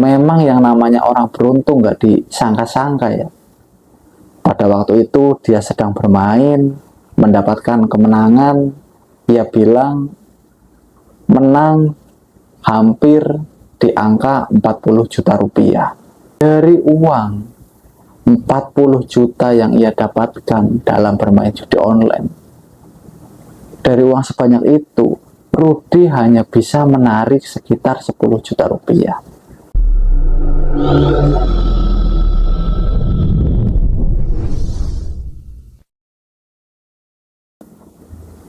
Memang yang namanya orang beruntung nggak disangka-sangka ya. Pada waktu itu dia sedang bermain, mendapatkan kemenangan. Ia bilang menang hampir di angka 40 juta rupiah. Dari uang 40 juta yang ia dapatkan dalam bermain judi online, dari uang sebanyak itu, Rudy hanya bisa menarik sekitar 10 juta rupiah.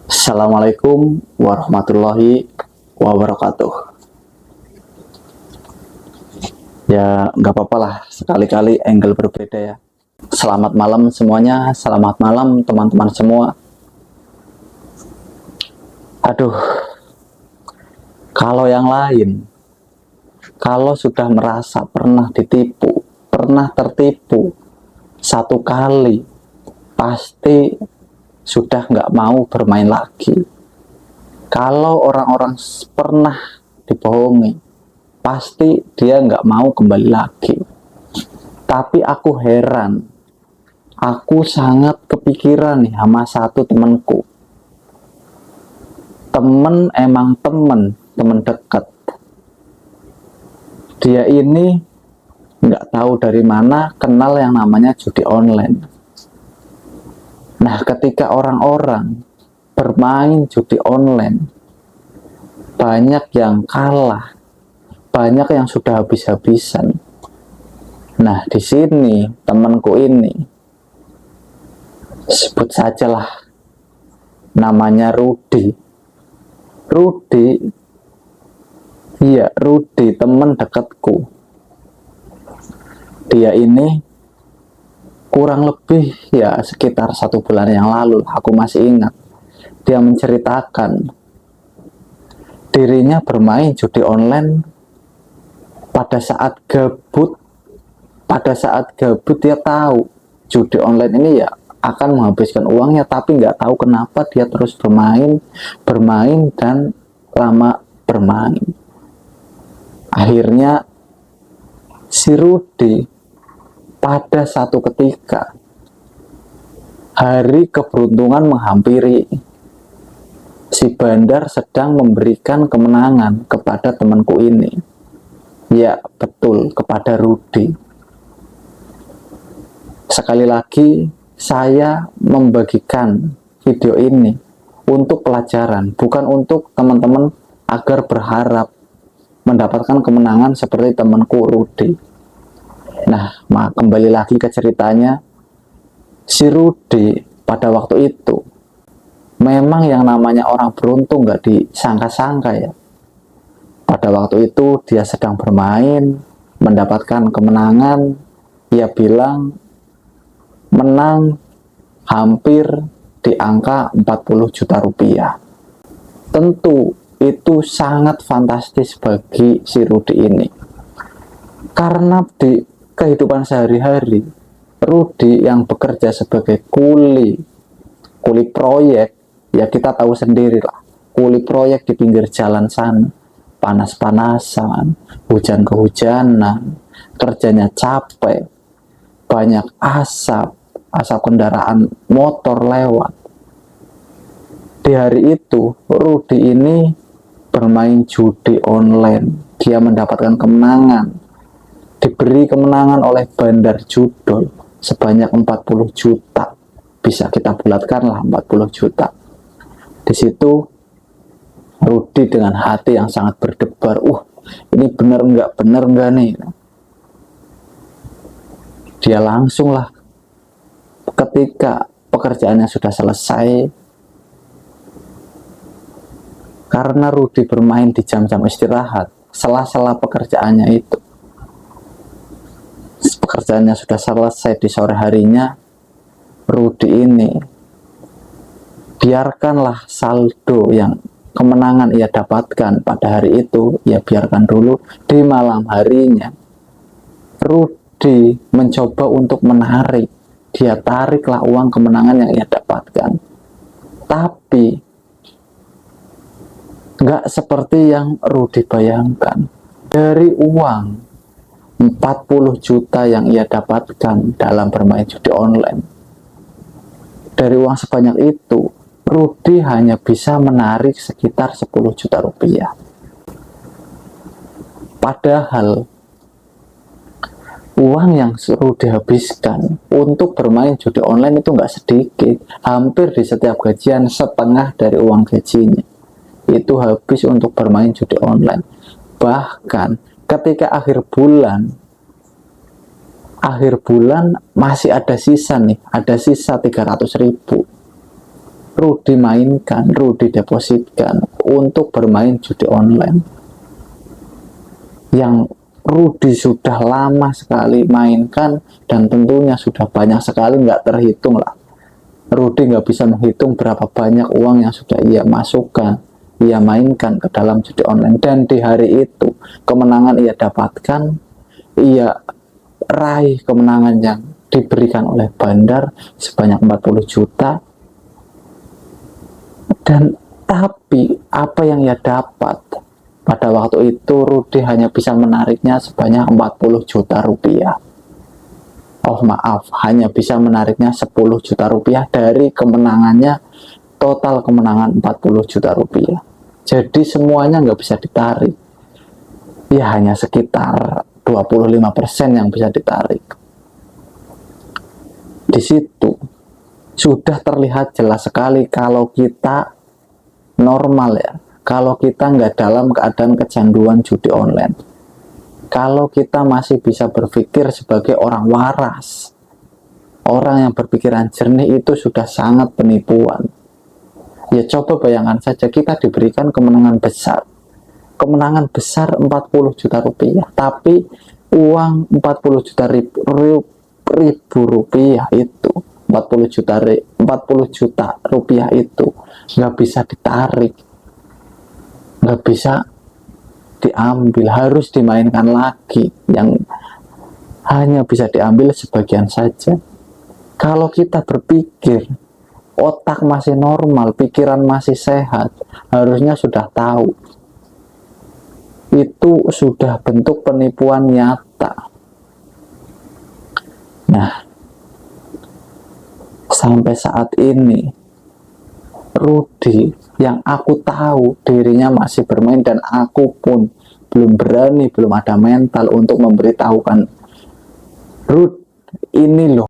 Assalamualaikum warahmatullahi wabarakatuh. Ya nggak apa-apa lah, sekali-kali angle berbeda ya. Selamat malam semuanya, selamat malam teman-teman semua. Aduh, kalau yang lain, kalau sudah merasa pernah ditipu, pernah tertipu satu kali, pasti sudah nggak mau bermain lagi. Kalau orang-orang pernah dibohongi, pasti dia nggak mau kembali lagi. Tapi aku heran, aku sangat kepikiran nih sama satu temanku. Emang temen dekat. Dia ini nggak tahu dari mana kenal yang namanya judi online. Nah, ketika orang-orang bermain judi online, banyak yang kalah, banyak yang sudah habis-habisan. Nah, di sini temanku ini, sebut sajalah namanya Rudy. Rudy, teman dekatku. Dia ini kurang lebih ya sekitar 1 bulan yang lalu, aku masih ingat, dia menceritakan dirinya bermain judi online pada saat gabut. Dia tahu judi online ini ya akan menghabiskan uangnya, tapi nggak tahu kenapa dia terus bermain dan lama bermain. Akhirnya si Rudy pada satu ketika hari keberuntungan menghampiri, si bandar sedang memberikan kemenangan kepada temanku ini. Ya betul, kepada Rudy. Sekali lagi saya membagikan video ini untuk pelajaran, bukan untuk teman-teman agar berharap mendapatkan kemenangan seperti temanku Rudy. Nah, kembali lagi ke ceritanya. Si Rudy pada waktu itu, memang yang namanya orang beruntung nggak disangka-sangka ya. Pada waktu itu dia sedang bermain, mendapatkan kemenangan. Ia bilang menang hampir di angka 40 juta rupiah. Tentu itu sangat fantastis bagi si Rudy ini. Karena di kehidupan sehari-hari, Rudy yang bekerja sebagai kuli proyek, ya kita tahu sendiri lah, kuli proyek di pinggir jalan sana, panas-panasan, hujan-kehujanan, kerjanya capek, banyak asap kendaraan motor lewat. Di hari itu Rudy ini bermain judi online. Dia mendapatkan kemenangan, diberi kemenangan oleh bandar judul sebanyak 40 juta. Bisa kita bulatkan lah 40 juta. Di situ Rudy dengan hati yang sangat berdebar, ini bener nggak nih. Dia langsung lah, ketika pekerjaannya sudah selesai, karena Rudy bermain di jam-jam istirahat, sela-sela pekerjaannya itu, pekerjaannya sudah selesai di sore harinya, Rudy ini biarkanlah saldo yang kemenangan ia dapatkan pada hari itu, ia biarkan dulu. Di malam harinya Rudy mencoba untuk menarik. Dia tariklah uang kemenangan yang ia dapatkan, tapi nggak seperti yang Rudy bayangkan. Dari uang 40 juta yang ia dapatkan dalam bermain judi online. Dari uang sebanyak itu, Rudy hanya bisa menarik sekitar 10 juta rupiah. Padahal uang yang Rudy habiskan untuk bermain judi online itu nggak sedikit. Hampir di setiap gajian setengah dari uang gajinya itu habis untuk bermain judi online. Bahkan ketika akhir bulan masih ada sisa nih, ada sisa 300.000. Rudy mainkan, Rudy depositkan untuk bermain judi online yang Rudy sudah lama sekali mainkan, dan tentunya sudah banyak sekali, nggak terhitung lah. Rudy nggak bisa menghitung berapa banyak uang yang sudah ia masukkan, ia mainkan ke dalam judi online. Dan di hari itu kemenangan ia dapatkan, ia raih kemenangan yang diberikan oleh Bandar sebanyak 40 juta. Dan tapi apa yang ia dapat pada waktu itu, Rudy hanya bisa menariknya sebanyak 40 juta rupiah. Oh maaf, hanya bisa menariknya 10 juta rupiah dari kemenangannya, total kemenangan 40 juta rupiah. Jadi semuanya nggak bisa ditarik. Ya hanya sekitar 25% yang bisa ditarik. Di situ sudah terlihat jelas sekali kalau kita normal ya, kalau kita nggak dalam keadaan kecanduan judi online, kalau kita masih bisa berpikir sebagai orang waras, orang yang berpikiran jernih, itu sudah sangat penipuan. Ya coba bayangkan saja, kita diberikan kemenangan besar 40 juta rupiah, tapi uang 40 juta ribu rupiah itu, 40 juta rupiah itu nggak bisa ditarik, nggak bisa diambil, harus dimainkan lagi, yang hanya bisa diambil sebagian saja. Kalau kita berpikir, otak masih normal, pikiran masih sehat, harusnya sudah tahu itu sudah bentuk penipuan nyata. Nah, sampai saat ini Rudy yang aku tahu dirinya masih bermain, dan aku pun belum berani, belum ada mental untuk memberitahukan, Rud, ini loh